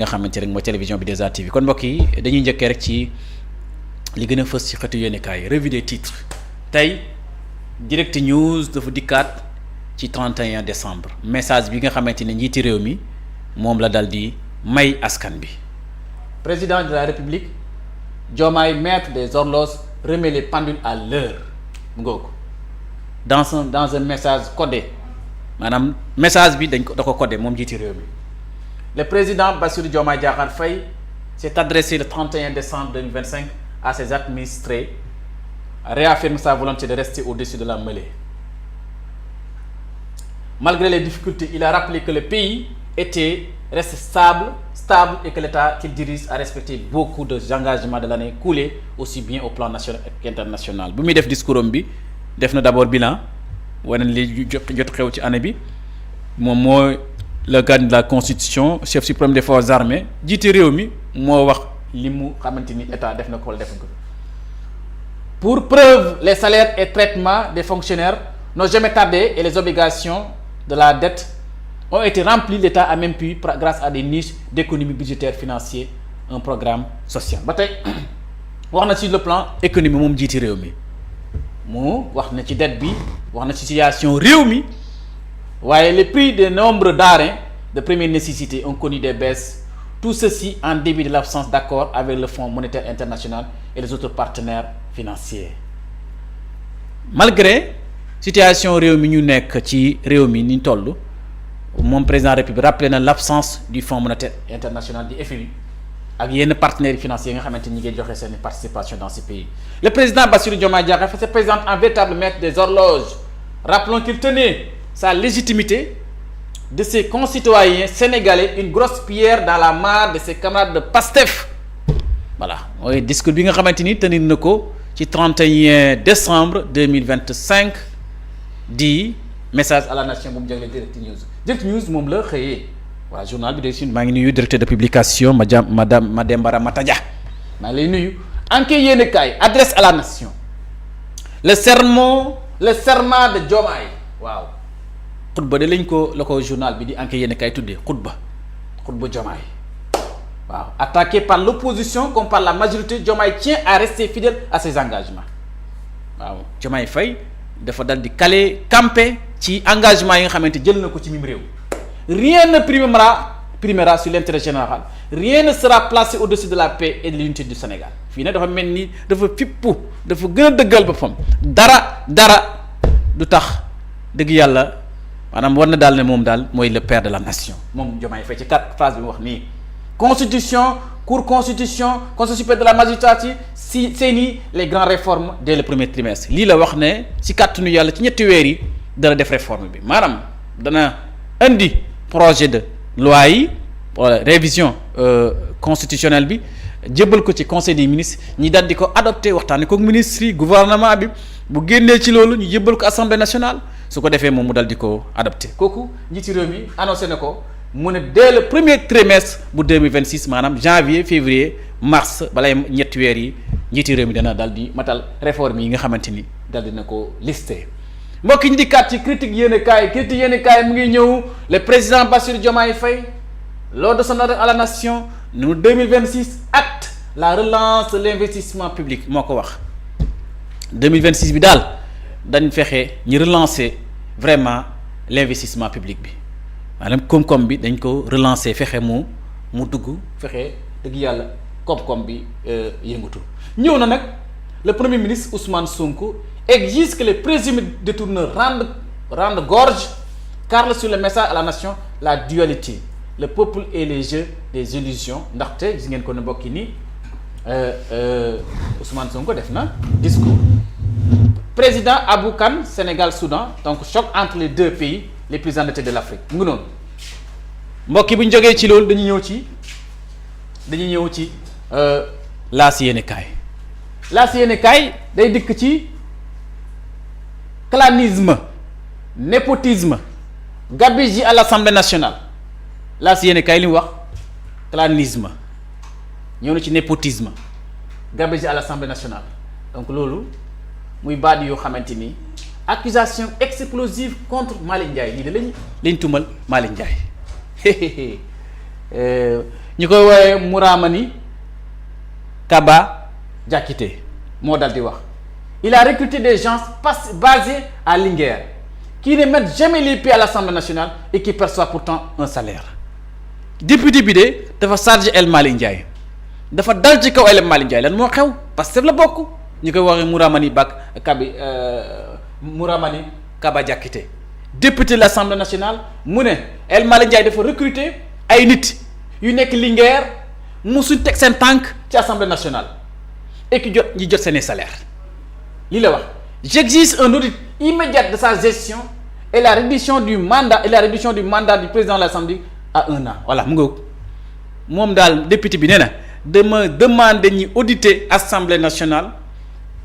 nga xamante rek mooy télévision bi 2A TV kon mbokk yi dañuy njëkkee rek ci li gën a fës ci xëtu yéenekaay revue des titres tey Direct News dafa dikkaat ci 31 décembre message bi nga xamante ne njiiti réew mi moom la dal di may askan bi. Président de la République Diomaye, maître des horloges, remet les pendules à l'heure ngoog dans un message codé maanaam message bi dañ ko da ko codé moom njiiti réew mi. Le président Bassirou Diomaye Diakhar Faye s'est adressé le 31 décembre 2025 à ses administrés, réaffirme sa volonté de rester au-dessus de la mêlée. Malgré les difficultés, il a rappelé que le pays reste stable et que l'État qu'il dirige a respecté beaucoup des engagements de l'année coulée, aussi bien au plan national qu'international. Bu muy def discours am bi def na d'abord bilan wane li jot xew ci année bi moom mooy le garde de la constitution chef suprême des forces armées jiite réew mi moo wax li mu xamante ni état def na ko wala def ko. Pour preuve, les salaires et traitements des fonctionnaires n'ont jamais tardé et les obligations de la dette ont été remplies. L'État a même pu, grâce à des niches d'économie budgétaire financière, un programme social. Ba tey wax na ci le plan économique moom jiite réew mi mu wax na ci dette bi wax na ci situation réew mi. waaye les prix de nombreux denrées de première nécessité ont connu des baisses, tout ceci en dépit de l'absence d'accord avec le Fonds monétaire international et les autres partenaires financiers. Malgré situation réew mi ñu nekk ci réew mi ni ñu toll moom président de la République rappelé na l'absence du Fonds monétaire international du FMI ak yenn partenaires financiers nga xamante ni ñu ngi joxe seen participation dans ce pays. Le président Bassirou Diomaye Diakhar Faye se présente en véritable maître des horloges. Rappelons qu'il tenait sa légitimité de ses concitoyens sénégalais une grosse pierre dans la mare de ses camarades de Pastef. Voilà mooy discours bi nga xamante ni tenir na ko ci 31 décembre 2025 di message à la nation bu mu jagleel Direct News. Direct News moom la xëyee waa journal bi de maa ngi nuyu directeur de publication madame Madembara Matadia maa ngi lay nuyu. Enquête yéenekaay adresse à la nation le serment de Diomaye waaw. xutba de lañ ko la ko journal bi di Enquête yéenekaay tuddee xutba Diomaye waaw attaqué par l'opposition comme par la majorité Diomaye tient à rester fidèle à ses engagements waaw Diomaye Faye dafa dal di camper ci engagement yi nga xamante jël na ko ci mim réew. Rien ne primera sur l'intérêt général, rien ne sera placé au-dessus de la paix et de l'unité du Sénégal. Fii ne dafa mel ni dafa fippu dafa gën a dëggal boppam dara du tax dëgg yàlla maanaam war na daal ne moom daal mooy le père de la nation moom Diomaye Faye ci 4 phrases bi mu wax nii. Constitution, Cour constitution, Conseil supérieur de la magistrature seeni les grandes réformes dès le premier trimestre lii la wax ne ci kàttanu yàlla ci ñetti weer yi dana def réforme bi maanaam dana indi projet de loi yi wala révision constitutionnelle bi jébbal ko ci conseil des ministres ñi daal di ko adopté waxtaanee ko ministres yi gouvernement bi bu génnee ci loolu ñu jébbal ko assemblée nationale su ko defee moom mu dal di ko adopté kooku njiiti réew mi annoncé na ko mu ne dès le premier trimestre bu 2026 maanaam janvier février mars balay ñetti weer yi njiiti réew mi dana dal di matal réforme yi nga xamante ni dal dina ko listé. mbokk yi ñu dikkaat ci critique yéenekaay mu ngi ñëw le président Bassirou Diomaye Faye lors de son adresse à la nation nous 2026 acte la relance de l'investissement public moo ko wax 2026 bi daal dañ fexe ñu relancer vraiment l'investissement public bi maanaam koom-koom bi dañ ko relancer fexe mu dugg fexe dëgg yàlla koom-koom bi yëngatu ñëw na nag le premier ministre Ousmane Sonko exige que les présumés détourneurs rendent gorge, car sur le message à la nation la dualité le peuple et les jeux des illusions ndaxte gis ngeen ko ne mbokki ni Ousmane Sonko def na discours. Président Abou Kane Sénégal Soudan donc choc entre les deux pays les plus endettés de l'Afrique mu ngi noonu mbokki bu ñu jógee ci loolu dañuy ñëw ci laas yéenekaay day dikk ci clanisme népotisme gabegie à l'Assemblée nationale laas yéenekaay li mu wax clanisme ñëw na ci népotisme gabegie à l'Assemblée nationale donc loolu muy baat yoo xamante ni accusation explosive contre Malick Ndiaye lii de lañ tumal Malick Ndiaye ñu koy woowee Mouramani Kaba Diakité moo dal di wax il a recruté des gens basés à Linguère qui ne mettent jamais les pieds à l'Assemblée nationale et qui perçoivent pourtant un salaire député bi de dafa chargé El Malick Ndiaye dafa dal ci kaw El Malick Ndiaye lan moo xew parce que la bokk ñu koy waxee Mouramani Kaba Diakité député de l'Assemblée nationale mu ne El Malick Ndiaye dafa recruter ay nit yu nekk Linguère musuñ teg seen tànk ci Assemblée nationale et ki jot ñi jot seeni salaire lii la wax j'exige un audit immédiat de sa gestion et la réduction du mandat du président de l'Assemblée à 1 an voilà mu nga moom daal député bi nee na dama demander ñi auditer Assemblée nationale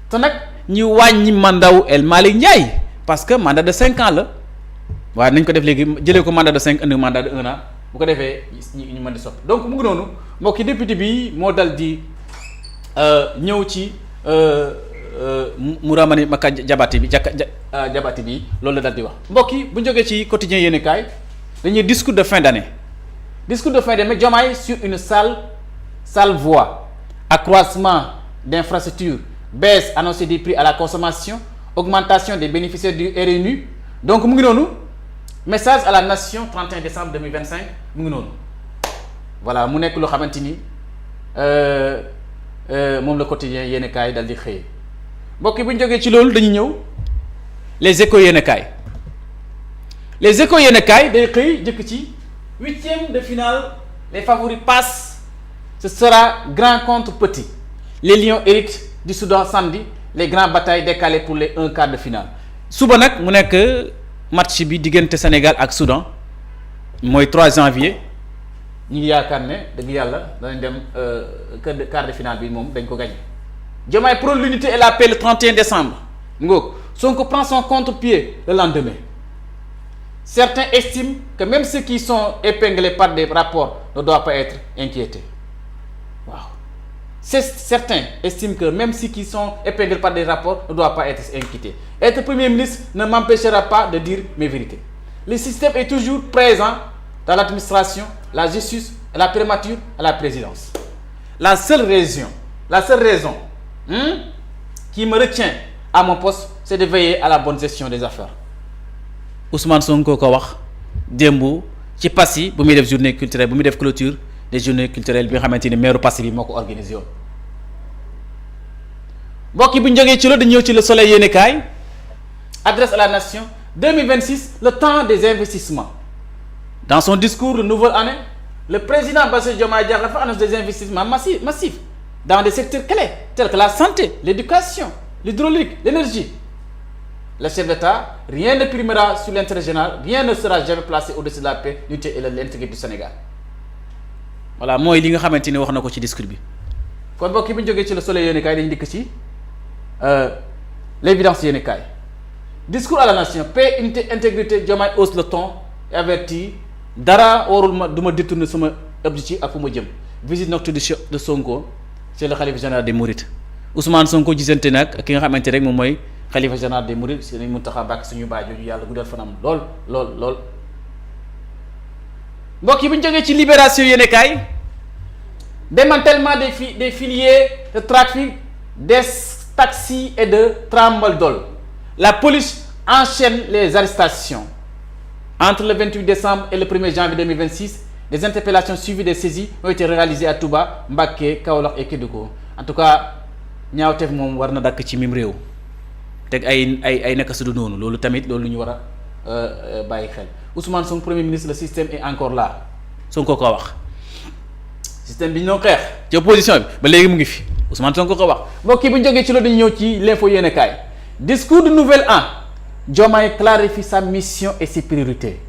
te nag ñu wàññi mandat El Malick Ndiaye parce que mandat de 5 ans la waaye nañ ko def léegi jëlee ko mandat de 5 indi mandat de 1 an bu ko defee ñu mën di soppi donc mu ngi noonu mbokki député bi moo dal di ñëw ci Mouramani Maka Diabaté bi Diabaté bi loolu la dal di wax mbokk yi bu ñu jógee ci quotidien yéen kaay dañuy discours de fin d'année Diomaye sur une sale voie accroissement d'infrastructures baisse annoncée des prix à la consommation augmentation des bénéficiaires du RNU donc mu ngi noonu message à la nation 31 décembre 2025 mu ngi noonu voilà mu nekk loo xamante ni moom la quotidien yéen kaay dal di xëyee mbokk yi bu ñu jógee ci loolu dañuy ñëw les échos yéen kaay day xëy jëkk ci 8e de finale les favoris passent ce sera grand contre petit les lions héritent du Soudan samedi les grandes batailles décalées pour les 1/4 de finale suba nag mu nekk match bi diggante Sénégal ak Soudan mooy 3 janvier ñu ngi yaakaar ne dëgg yàlla danañ dem quart de finale bi moom dañ ko gagné Diomaye prône l'unité et la paix le 31 décembre ngoog Sonko prend son contre-pied le lendemain certains estiment que même ceux qui sont épinglés par des rapports ne doivent pas être inquiétés waaw certains estiment que même ceux qui sont épinglés par des rapports ne doivent pas être inquiétés être premier ministre ne m'empêchera pas de dire mes vérités le système est toujours présent dans l'administration la justice et la primature à la présidence la seule raison qui me retient à mon poste c'est de veiller à la bonne gestion des affaires Ousmane Sonko ko wax démb ci Passy bu muy def journée culturelle bu muy def clôture des journées culturelles bi nga xamante ni maire Passy bi moo ko organisé woon mbokk yi bu ñu jógee ci loolu dañu ñëw ci le soleil yéenekaay adresse à la nation 2026 le temps des investissements dans son discours de nouvelle année le président Bassirou Diomaye Diakhar dafa annonce des investissements massifs dans des secteurs clés tels que la santé l'éducation l'hydraulique l'énergie le chef d'État rien ne primera sur l'intérêt général rien ne sera jamais placé au-dessus de la paix l'unité et l'intégrité du Sénégal voilà mooy li nga xamante ni wax na ko ci discours bi kon mbokk yi bu ñu jógee ci le soleil yéenekaay dañu dikk ci l'évidence yéenekaay discours à la nation paix unité intégrité Diomaye hausse le ton et avertit dara warul ma du ma détourner sama objectif ak fu ma jëm visite nocturne de Sonko c'est le khalife général des Mourides Ousmane Sonko gisante nag ki nga xamante rek moom mooy khalife général des Mourides Serigne Mountakha Mbacké suñu baay jooju yàlla guddal fanam lool mbokk yi bu ñu jógee ci libération yéenekaay démantèlement des filières de trafic des taxis et de tramandol la police enchaîne les arrestations entre le 28 décembre et le 1er janvier 2026 des interpellations suivies des saisies ont été réalisées à Touba Mbacké Kaolack et Kédougou en tout cas ñaawteef moom war na dakk ci mim réew teg ay naka su du noonu loolu tamit loolu lu ñu war a bàyyi xel Ousmane Sonko premier ministre le système est encore là Sonko ko wax système bi ñu doon xeex ci opposition bi ba léegi mu ngi fi Ousmane Sonko ko wax mbokk yi bu ñu jógee ci loolu dañu ñëw ci l'info yéenekaay discours de nouvel an Diomaye clarifie sa mission et ses priorités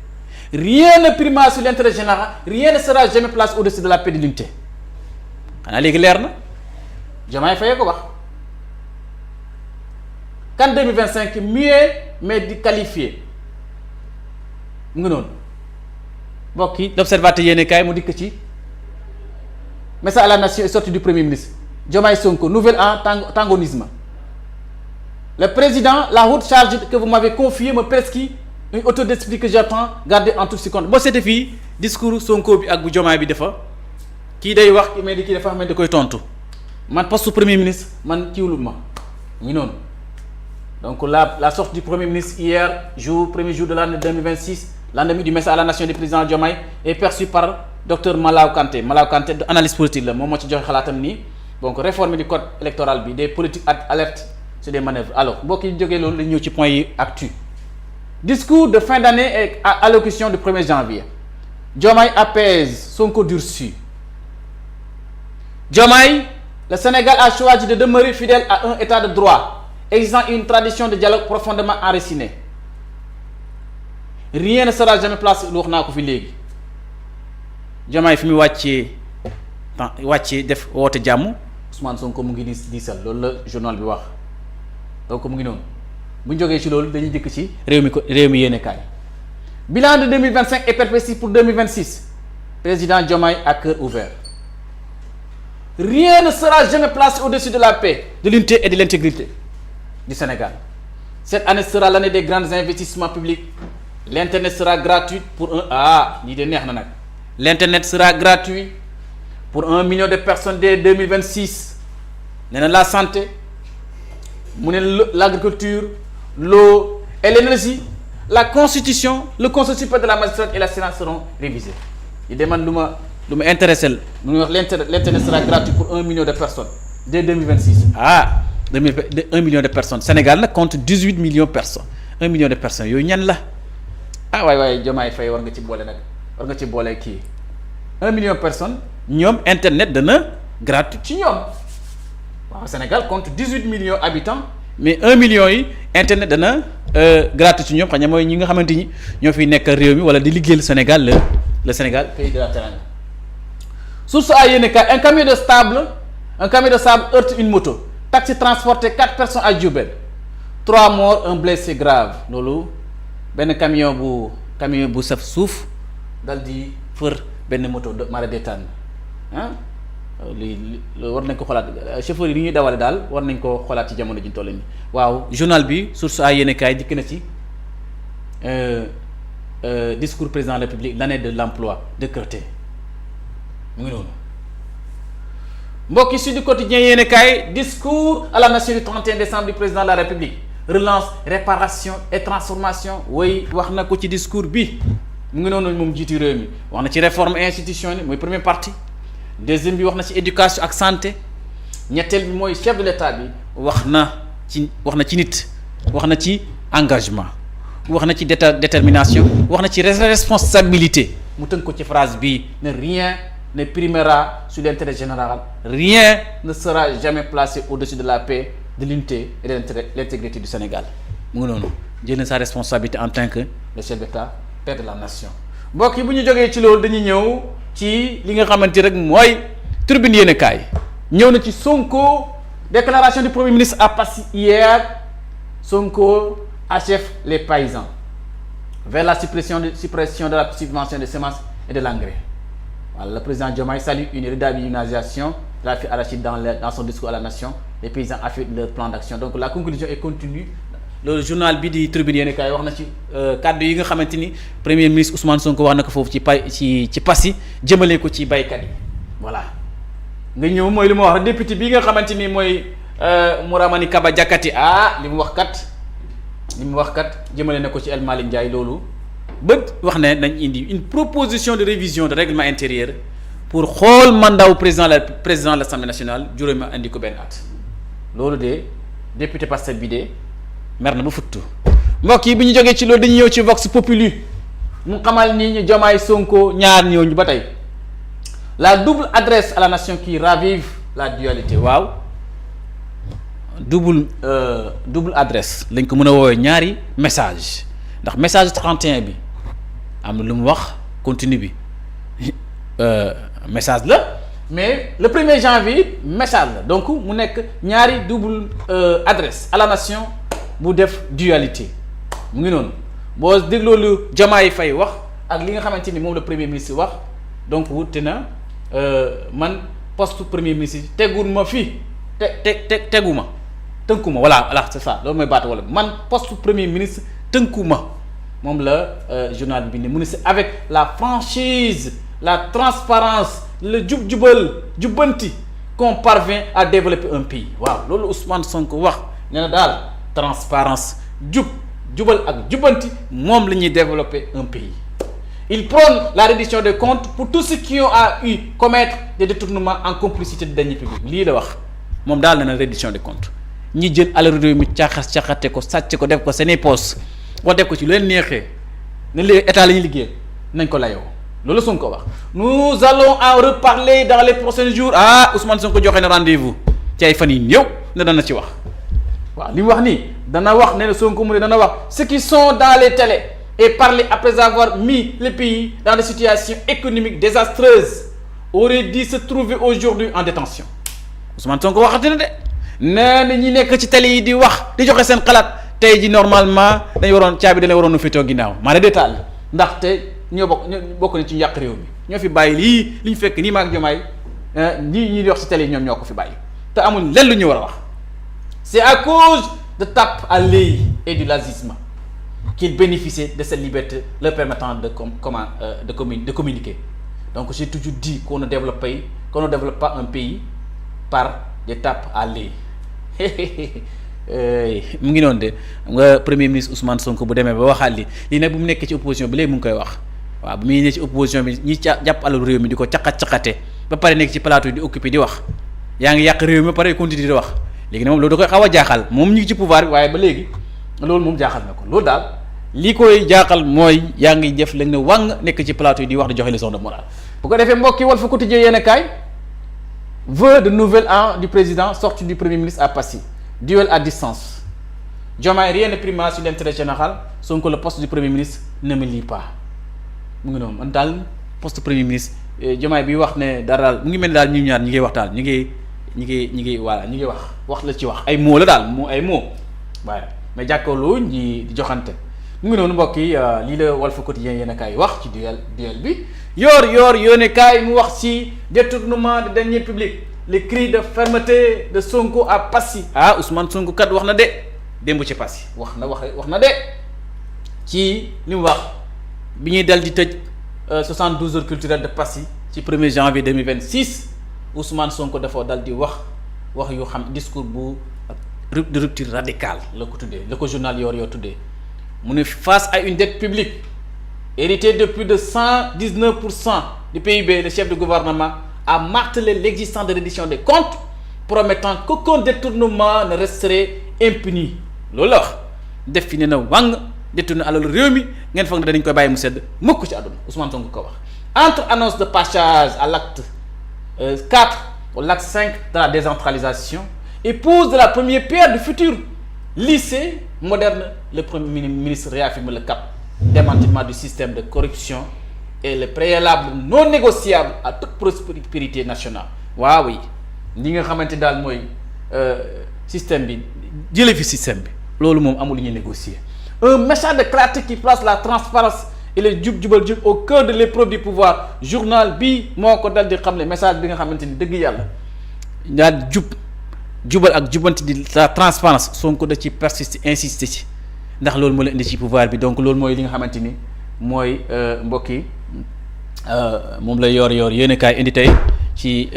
rien ne primera sur l'intérêt général rien ne sera jamais placé au-dessus de la paix et de l'unité xanaa léegi leer na Diomaye Faye ko wax CAN 2025 mieux mais qualifié mu ngi noonu mbokk yi l'observateur yéenekaay mu dikk ci message à la nation est sorti du premier ministre Diomaye Sonko nouvel an tangonisme le président la haute charge que vous m'avez confiée me prescrit une autodiscipline que j'attends garder en toutes circonstances boo seetee fii discours Sonko bi ak bu Diomaye bi dafa kii day wax mais di kii dafa xam ne da koy tontu man poste premier ministre man kiiwul ma ñu noonu donc la sortie du premier ministre hier premier jour de l'année 2026 lendemain du message à la nation du président Diomaye est perçu par docteur Malaw Kanté de analyse politique la moom moo ci joxe xalaatam nii donc réforme du code électoral bi des politiques alerte sur des manœuvres alors mbokk yi jógee loolu dañu ñëw ci point yi actu discours de fin d'année et allocution du 1er janvier Diomaye apaise Sonko durcit. Diomaye, le Sénégal a choisi de demeurer fidèle à un état de droit, exigeant une tradition de dialogue profondément enracinée. Rien ne sera jamais placé lu wax naa ko fi léegi Diomaye fi mu wàccee def woote jàmm Ousmane Sonko mu ngi diisal loolu la journal bi wax donc mu ngi noonu bu ñu jógee ci loolu dañuy dikk ci réew mi yéene kaay bilan de 2025 et perspectives pour 2026 président Diomaye à cœur ouvert. Rien ne sera jamais placé au-dessus de la paix, de l'unité et de l'intégrité du Sénégal. Cette année sera l'année des grands investissements publics. L'internet sera gratuit pour L'internet sera gratuit pour 1 million de personnes dès 2026. La santé, l'agriculture, l'eau et l'énergie, la constitution, le constitution de la magistrature et la Sénat seront révisés. Il demande l'internet sera gratuit pour 1 million de personnes dès 2026. 1 million de personnes. Sénégal compte 18 millions de personnes. 1 million de personnes. Yo ñan la. Ouais, Diomaye Faye war nga ci bolé ki. 1 million de personnes, ñom internet dana gratuit ci ñom. Waaw Sénégal compte 18 millions d'habitants, mais 1 million yi internet dana gratuit ci ñom xagna moy ñi nga xamanteni ño fi nek réew mi wala di liggéeyal Sénégal le Sénégal pays de la Teranga. Source A yéene kaay un camion de sable heurte une moto taxi transporté 4 personnes à Diourbel 3 morts un blessé grave loolu benn camion bu saf suuf dal di fër benn moto mara détaan li war nañ ko xoolaat chauffeur yi ni ñuy dawale daal war nañ ko xoolaat ci jamono ji ñu toll nii waaw journal bi Source A yéene kaay dikk na ci discours président de la République l'année de l'emploi décrété mu ngi noonu mbokk yi Sud Quotidien yéene kaay discours à la nation du 31 décembre du président de la République relance réparation et transformation way wax na ko ci discours bi mu ngi noonu moom jiitu réew mi wax na ci réforme institutionnelle mooy première partie deuxième bi wax na ci éducation ak santé ñetteel bi mooy chef de l'État bi wax na ci nit wax na ci engagement wax na ci détermination wax na ci responsabilité mu tënk ko ci phrase bi ne rien ne primera sur l'intérêt général, rien ne sera jamais placé au-dessus de la paix, de l'unité et de l'intégrité du Sénégal. J'ai sa responsabilité en tant que le chef d'État, père de la nation. Bon, si vous avez dit que nous ci li nga xamante rek mooy tribune yéene kaay ñëw na ci Sonko déclaration du premier ministre à Passy hier Sonko achève les paysans vers la suppression de la subvention de semences et de l'engrais. Voilà, le président Diomaye salue une redynamisation de la filière arachide dans son discours à la nation. Les paysans affirment leur plan d'action. Donc la conclusion est continue. Le journal bi di Tribune yéen kay wax na ci kàddu yi nga xamante ni premier ministre Ousmane Sonko wax na ko foofu ci Passy jëmale ko ci baykat yi voilà nga ñëw mooy li ma wax député bi nga xamante ni mooy Mouramani Kaba Diakhaté li mu wax kat jëmale na ko ci El Malick Ndiaye loolu bët wax ne nañ indi une proposition de révision de règlement intérieur pour xool mandat wu président de l'Assemblée nationale juróomi indi ko benn at loolu de député Pastef bi de mer na ba futtu mbokk yi bi ñu jógee ci loolu dañuy ñëw ci Vox Populi mu xamal ni ñu Diomaye Sonko ñaar ñooñu ba tey la double adresse à la nation qui ravive la dualité waaw double adresse lañ ko mën a woowee ñaari message ndax message 31 bi am na lu mu wax continue bi message la mais le 1er janvier message la donc mu nekk ñaari double adresse à la nation bu def dualité mu ngi noonu boo dégloo lu Diomaye Faye wax ak li nga xamante ni moom la premier ministre wax donc wute na man poste premier ministre tegul ma fii teguma tënkuma voilà c'est ça loolu mooy baatu wala man poste premier ministre tënkuma moom la journal bi ne mu ne c'est avec la franchise la transparence le jubbanti qu'on parvient à développer un pays waaw loolu Ousmane Sonko wax nee na daal transparence jubal ak jubbanti moom la ñuy développer un pays. Il prône la reddition des comptes pour tous ceux qui ont eu commettre des détournements en complicité de deniers publics lii la wax moom daal na reddition des comptes ñi jël alal réew mi caxate ko sàcc ko def ko seeni poos wala def ko ci lu leen neexee ne léegi état la ñuy liggéey nañ ko layoo loolu Sonko wax. Nous allons en reparler dans les prochains jours Ousmane Sonko joxe na rendez-vous ci ay fan yi néew ne dana ci wax waaw li mu wax nii dana wax ne Sonko mu ne dana wax ceux qui sont dans les télés et parler après avoir mis le pays dans des situations économiques désastreuses aurait dû se trouver aujourd'hui en détention Ousmane Sonko waxati na de nee na ñi nekk ci télé yi di wax di joxe seen xalaat tey ji normalement dañu waroon caabi dañu waroon a féetoo ginnaaw maanaam détail ndaxte ñoo bokk na ci yàq réew mi ñoo fi bàyyi li ñu fekk nii maag Diomaye ñi di wax ci télé yi ñoom ñoo ko fi bàyyi te amul lenn lu ñu war a wax c'est à cause de tape à l'œil et du lazisme qu'il bénéficiait de cette liberté leur permettant de communiquer donc j'ai toujours dit qu'on ne développe pas un pays par des tapes à l'œil mu ngi noonu de nga premier ministre Ousmane Sonko bu demee ba waxaat lii nag bu mu nekk ci opposition bi léegi mu ngi koy wax waaw bu muy ne ci opposition bi ñi jàpp alalu réew mi di ko caqate ba pare nekk ci plateau di occupé di wax yaa ngi yàq réew mi ba pare continuer di wax léegi ne moom loolu da koy xaw a jaaxal moom ñu ngi ci pouvoir bi waaye ba léegi loolu moom jaaxal na ko loolu daal li koy jaaxal mooy yaa ngi def la nga wàng nekk ci plateau yi di wax di joxe leçon de morale bu ko defee mbokki Walf Quotidien yéen a kaay vœu de nouvel an du président sortie du premier ministre à Passy duel à distance Diomaye rien ne prima sur l'intérêt général Sonko le poste du premier ministre ne me lie pas mu ngi noonu man daal poste premier ministre Diomaye bi wax ne dara daal mu ngi mel ni daal ñu ñaar ñi ngay wax daal ñi ngi voilà ñi ngi wax la ci wax ay mots la daal ay mots waaye mais jàkkaarloo ñi di joxante mu ngi noonu mbokk yi lii la Walf Quotidien yéen a kaay wax ci duel bi yoor yéen kaay mu wax ci détournement de deniers publics les cris de fermeté de Sonko à Passy Ousmane Sonko kat wax na de démb ci Passy wax na de ci li mu wax bi ñuy dal di tëj 72 heures culturelles de Passy ci 1er janvier 2026 Ousmane Sonko dafa dal di wax yu xam discours bu de rupture radicale la ko tuddee la ko journal yoor tuddee mu ne face à une dette publique héritée de plus de 119% du PIB le chef de gouvernement a martelé l'existence de reddition des comptes promettant qu'aucun détournement ne resterait impuni loolu la wax def fi ne na wàng détourné alalu réew mi ngeen foog ne dañ koy bàyyi mu sedd mukk ci àdduna Ousmane Sonko ko wax entre annonce de passage à l'acte 4 au l'acte 5 de la décentralisation et pose de la première pierre du futur lycée moderne le premier ministre réaffirme le cap démantèlement du système de corruption et le préalable non négociable à toute prospérité nationale waaw oui li nga xamante daal mooy système bi jële fi système bi loolu moom amul lu ñuy négocier un message de clarté qui place la transparence et le jubal au cœur de l'épreuve du pouvoir journal bi moo ko dal di xam ne message bi nga xamante ni dëgg yàlla daal jubal ak jubanti di la transparence Sonko da ci persister insister ci ndax loolu moo la indi ci pouvoir bi donc loolu mooy li nga xamante ni mooy mbokk yi moom la yoor yéen kaay indi tey ci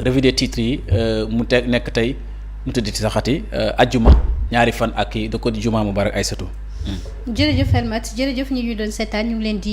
revue des titres yi mu teg nekk tey mu tëdd ci saxati ajjuma ñaari fan ak da ko di juma mubarak ay satu jërëjëf Helmat jërëjëf ñi ñu doon seetaan ñu ngi leen di